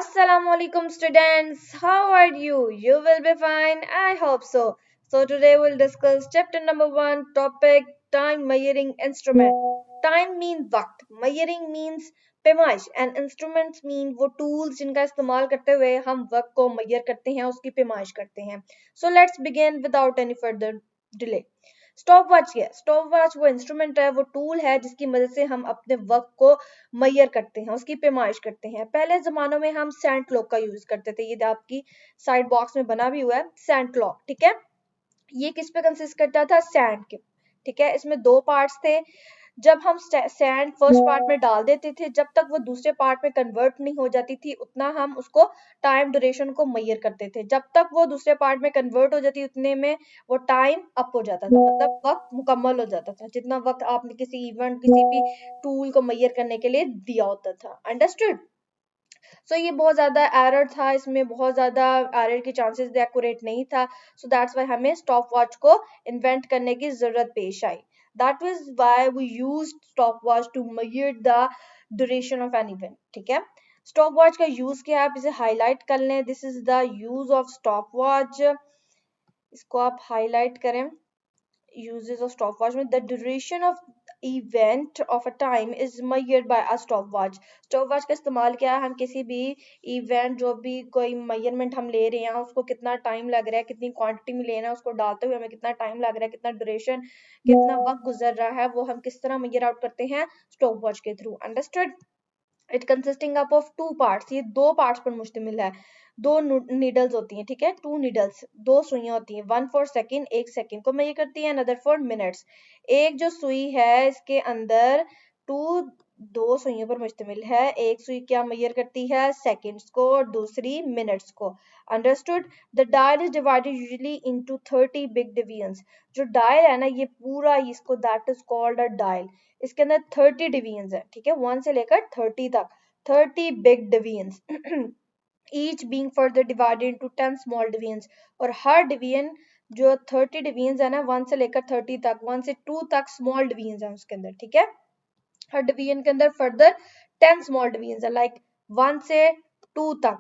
Assalamualaikum students, how are you? You will be fine, I hope so. So today we'll discuss chapter number 1 topic time measuring instrument. Time means वक्त, measuring means पैमाइश and instruments mean वो tools जिनका इस्तेमाल करते हुए हम वक्त को measure करते हैं, उसकी पैमाइश करते हैं. So let's begin without any further delay. Stop watch क्या है? स्टॉप वॉच वो इंस्ट्रूमेंट है, वो टूल है जिसकी मदद से हम अपने वक्त को मैयर करते हैं, उसकी पैमाइश करते हैं. पहले जमानों में हम सैंड क्लॉक का यूज करते थे. ये आपकी साइड बॉक्स में बना भी हुआ है सैंड क्लॉक. ठीक है, ये किस पे कंसिस्ट करता था? सैंड के. ठीक है, इसमें दो पार्ट्स थे. जब हम सैंड फर्स्ट पार्ट में डाल देते थे, जब तक वो दूसरे पार्ट में कन्वर्ट नहीं हो जाती थी उतना हम उसको टाइम ड्यूरेशन को मेजर करते थे. जब तक वो दूसरे पार्ट में कन्वर्ट हो जाती उतने में वो टाइम अप हो जाता था, मतलब वक्त मुकम्मल हो जाता था, जितना वक्त आपने किसी इवेंट किसी भी टूल को मेजर करने के लिए दिया होता था. अंडरस्टूड? सो ये बहुत ज्यादा एरर था, इसमें बहुत ज्यादा एरर के चांसेस एक्यूरेट नहीं था. सो दैट्स व्हाई हमें स्टॉप वॉच को इन्वेंट करने की जरूरत पेश आई. That was why we used stopwatch to measure the duration of an event. ठीक है, स्टॉप वॉच का यूज क्या है आप इसे हाईलाइट कर लें. This is the use of stop watch. इसको आप हाईलाइट करें. uses of stopwatch में the duration of event of a time is measured by a stopwatch. stopwatch का इस्तेमाल क्या है? हम किसी भी इवेंट, जो भी कोई मेजरमेंट हम ले रहे हैं, उसको कितना टाइम लग रहा है, कितनी क्वांटिटी में लेना है, उसको डालते हुए हमें कितना टाइम लग रहा है, कितना ड्यूरेशन, कितना वक्त गुजर रहा है, वो हम किस तरह मेजर आउट करते हैं? स्टॉपवॉच के through. Understood? It consisting up of two parts. ये दो पार्ट्स पर मुश्तमिल है. दो नीडल्स होती हैं. ठीक है, टू नीडल्स, दो सुइयां होती हैं. वन फॉर सेकंड, एक सेकंड को मेजर करती है, अनदर फॉर मिनट्स. एक जो सुई है इसके अंदर टू, दो सुइयों पर मुश्तमिल है. एक सुई क्या मेजर करती है? सेकंड्स को, और दूसरी मिनट्स को. Understood? The dial is divided usually into 30 big divisions. जो डायल है ना, ये पूरा इसको that is called a dial. इसके अंदर 30 डिवीजन्स है. ठीक है, 1 से लेकर 30 तक 30 big divisions. each being further divided into 10 small divisions. और हर डिवीजन जो 30 डिवीजन्स है ना, 1 से लेकर 30 तक, 1 से 2 तक स्मॉल डिवीजन्स है उसके अंदर. ठीक है, हर डिवीजन के अंदर फर्दर 10 स्मॉल डिवीजन्स है, लाइक 1 से 2 तक.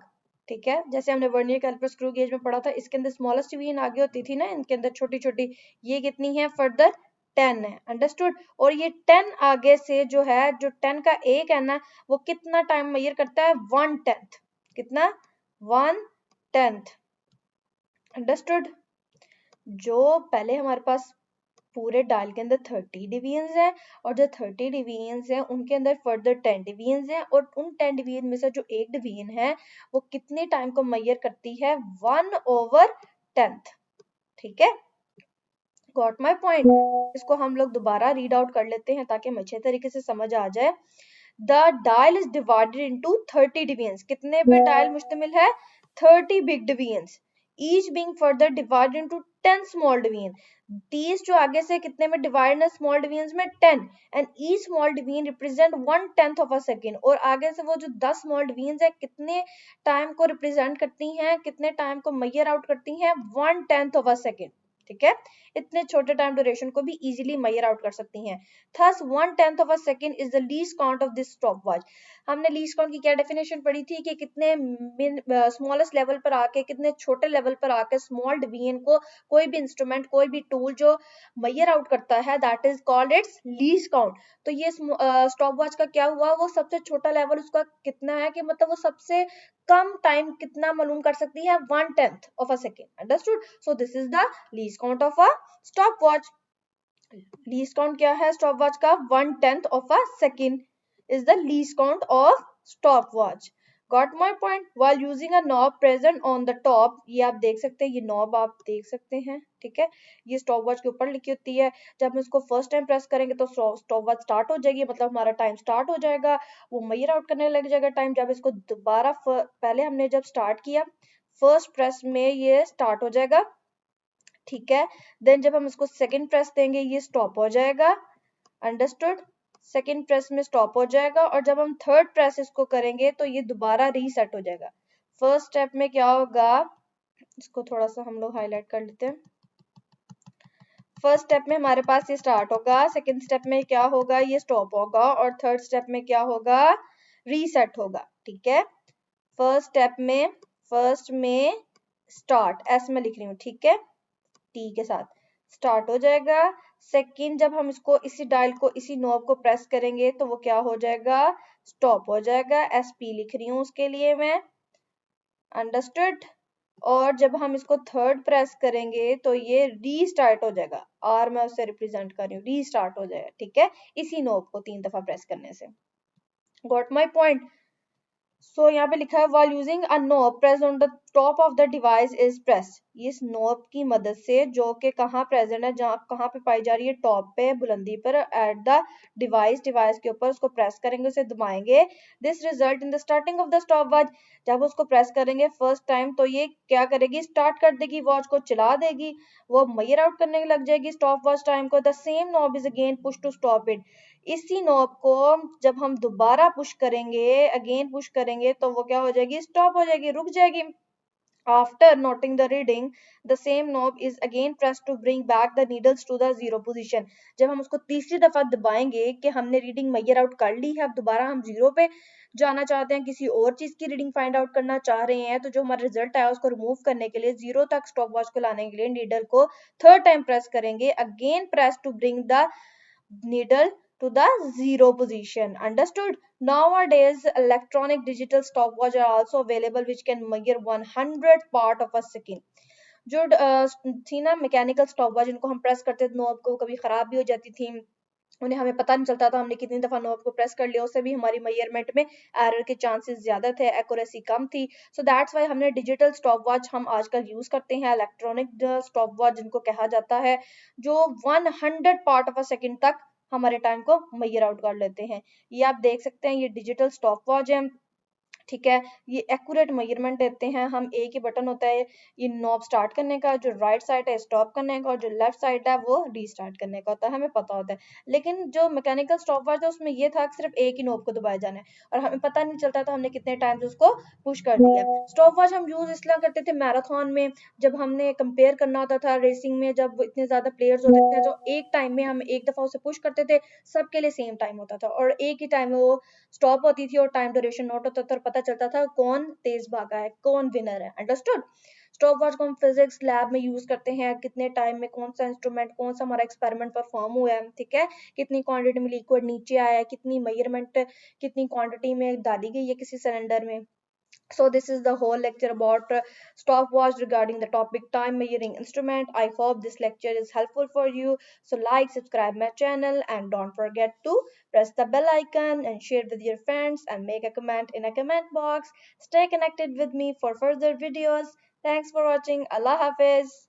ठीक है, जैसे हमने वर्नियर कैलिपर स्क्रू गेज में पढ़ा था, इसके अंदर स्मॉलेस्ट डिवीजन आगे होती थी ना, इनके अंदर छोटी छोटी. ये कितनी है? फर्दर 10 है. अंडरस्टूड? और ये 10 आगे से जो है, जो 10 का एक है ना, वो कितना टाइम मेजर करता है? 1/10. कितना? 1/10. अंडरस्टूड? जो पहले हमारे पास पूरे डायल के अंदर 30 डिवीजन्स हैं, और जो 30 डिवीजन्स हैं उनके अंदर फर्दर 10 डिवीजन्स हैं, और उन 10 डिवीजन में से जो एक डिवीजन है वो कितने टाइम को मेजर करती है? 1/10. ठीक है, गॉट माई पॉइंट? इसको हम लोग दोबारा रीड आउट कर लेते हैं ताकि हमें अच्छे तरीके से समझ आ जाए. The dial is divided into 30 divisions. कितने पे डायल मुश्तमिल है? 30 big divisions. Each being further divided into 10 small division. 30 जो आगे से कितने में डिवाइड है? स्मॉल डिवीजन्स में 10. And each small division represent 1/10 of a second. और आगे से वो जो 10 स्मॉल डिवीजन्स है कितने टाइम को रिप्रेजेंट करती हैं, कितने टाइम को मेजर आउट करती हैं? 1/10 ऑफ अ सेकंड. ठीक है, इतने छोटे टाइम ड्यूरेशन को भी इजीली मेजर आउट कर सकती हैं. Thus 1/10 of a second is the least count of this stopwatch. हमने लीस्ट काउंट की क्या डेफिनेशन पढ़ी थी कि कितने स्मॉलेस्ट लेवल पर आके, कितने छोटे लेवल पर आके स्मॉल डिवीजन को कोई भी इंस्ट्रूमेंट, कोई भी टूल जो मेजर आउट करता है, that is called its least count. तो ये स्टॉपवॉच का क्या हुआ? वो सबसे छोटा लेवल उसका कितना है, कि मतलब वो सबसे कम टाइम कितना मालूम कर सकती है? 1/10 of a second. Understood? So this is the least count of a stopwatch. Least count क्या है स्टॉपवॉच का? 1/10 of a second is the least count of stopwatch. Got my point? While using a knob present on the top, ये आप देख सकते हैं, ये knob आप देख सकते हैं. ठीक है, ये stopwatch के ऊपर लिखी होती है. जब हम इसको फर्स्ट टाइम प्रेस करेंगे तो stopwatch स्टार्ट हो जाएगी, मतलब हमारा टाइम स्टार्ट हो जाएगा, वो मेजर आउट करने लग जाएगा टाइम. जब इसको दोबारा पहले हमने जब स्टार्ट किया फर्स्ट प्रेस में, ये स्टार्ट हो जाएगा. ठीक है, देन जब हम इसको सेकंड प्रेस देंगे ये स्टॉप हो जाएगा. अंडरस्टूड? सेकंड प्रेस में स्टॉप हो जाएगा, और जब हम थर्ड प्रेस इसको करेंगे तो ये दोबारा रीसेट हो जाएगा. फर्स्ट स्टेप में क्या होगा, इसको थोड़ा सा हम लोग हाईलाइट कर लेते हैं. फर्स्ट स्टेप में हमारे पास ये स्टार्ट होगा, सेकंड स्टेप में क्या होगा? ये स्टॉप होगा, और थर्ड स्टेप में क्या होगा? रीसेट होगा. ठीक है, फर्स्ट में स्टार्ट एस में लिख रही हूँ, ठीक है, टी के साथ स्टार्ट हो जाएगा। सेकंड जब हम इसको इसी डायल को इसी नॉब को प्रेस करेंगे तो वो क्या हो जाएगा, स्टॉप हो जाएगा। एस पी लिख रही हूँ उसके लिए मैं, अंडरस्टूड। और जब हम इसको थर्ड प्रेस करेंगे तो ये रीस्टार्ट हो जाएगा, आर मैं उससे रिप्रेजेंट कर रही हूँ, रीस्टार्ट हो जाएगा, ठीक है, इसी नॉब को 3 दफा प्रेस करने से। Got my point. सो यहाँ पे लिखा है while using a knob pressed on the top of the device is pressed। इस नॉब की मदद से जो कि कहाँ प्रेजेंट है, जहाँ कहाँ पे पाई जा रही है, टॉप पे, बुलंदी पर, एट द डिवाइस के ऊपर उसको प्रेस करेंगे, उसे दबाएंगे। This result in the starting of the stop watch. जब उसको प्रेस करेंगे फर्स्ट टाइम तो ये क्या करेगी, स्टार्ट कर देगी, वॉच को चला देगी, वो मेजर आउट करने लग जाएगी स्टॉप वॉच टाइम को। The same knob is again push to stop it. इसी नॉब को जब हम दोबारा पुश करेंगे, अगेन पुश करेंगे, तो वो क्या हो जाएगी, स्टॉप हो जाएगी, रुक जाएगी। After noting the reading, the same knob is again pressed to bring back the needles to the zero position। जब हम उसको तीसरी दफा दबाएंगे कि हमने रीडिंग मेजर आउट कर ली है, अब दोबारा हम जीरो पे जाना चाहते हैं, किसी और चीज की रीडिंग फाइंड आउट करना चाह रहे हैं, तो जो हमारा रिजल्ट आया उसको रिमूव करने के लिए, जीरो तक स्टॉप वॉच को लाने के लिए नीडल को थर्ड टाइम प्रेस करेंगे, again press to bring the needle to the zero position, understood। Nowadays electronic digital stopwatch are also available which can measure 100 part of a second। जो थी ना mechanical stopwatch, जिनको हम press करते थे, knob को कभी खराब भी हो जाती थी, उन्हें हमें पता नहीं चलता था हमने कितनी दफा नॉब को प्रेस कर लिया, उससे भी हमारी मेजरमेंट में एरर के चांसेस ज्यादा थे, एक्यूरेसी कम थी। सो दैट्स वाई हमने डिजिटल स्टॉप वॉच हम आजकल यूज करते हैं, इलेक्ट्रॉनिक स्टॉप वॉच जिनको कहा जाता है, जो 100 पार्ट ऑफ अ सेकेंड तक हमारे टाइम को मेजर आउट कर लेते हैं। ये आप देख सकते हैं, ये डिजिटल स्टॉप वॉच है, ठीक है, ये एक्यूरेट मेजरमेंट देते हैं हम। एक ही बटन होता है ये नॉब स्टार्ट करने का, जो राइट साइड है स्टॉप करने का, और जो लेफ्ट साइड है वो रीस्टार्ट करने का होता है, हमें पता होता है। लेकिन जो मैकेनिकल स्टॉप वॉच है उसमें ये था कि सिर्फ एक ही नॉब को दबाया जाना है, और हमें पता नहीं चलता था हमने कितने टाइम्स उसको पुश कर दिया। स्टॉप वॉच हम यूज इसलिए करते थे मैराथन में, जब हमने कंपेयर करना होता था रेसिंग में, जब इतने ज्यादा प्लेयर्स होते थे, जो एक टाइम में हम एक दफा उसे पुश करते थे, सबके लिए सेम टाइम होता था, और एक ही टाइम में वो स्टॉप होती थी और टाइम ड्यूरेशन नोट होता था, और पता चलता था कौन तेज भागा है, कौन विनर है, अंडरस्टूड। स्टॉप वॉच को हम फिजिक्स लैब में यूज करते हैं, कितने टाइम में कौन सा इंस्ट्रूमेंट, कौन सा हमारा एक्सपेरिमेंट परफॉर्म हुआ है, ठीक है, कितनी क्वांटिटी में लिक्विड नीचे आया है, कितनी मेजरमेंट कितनी क्वांटिटी में डाली गई है किसी सिलेंडर में। So this is the whole lecture about stopwatch regarding the topic time measuring instrument. I hope this lecture is helpful for you. So like, subscribe my channel, and don't forget to press the bell icon and share with your friends and make a comment in a comment box. Stay connected with me for further videos. Thanks for watching. Allah Hafiz.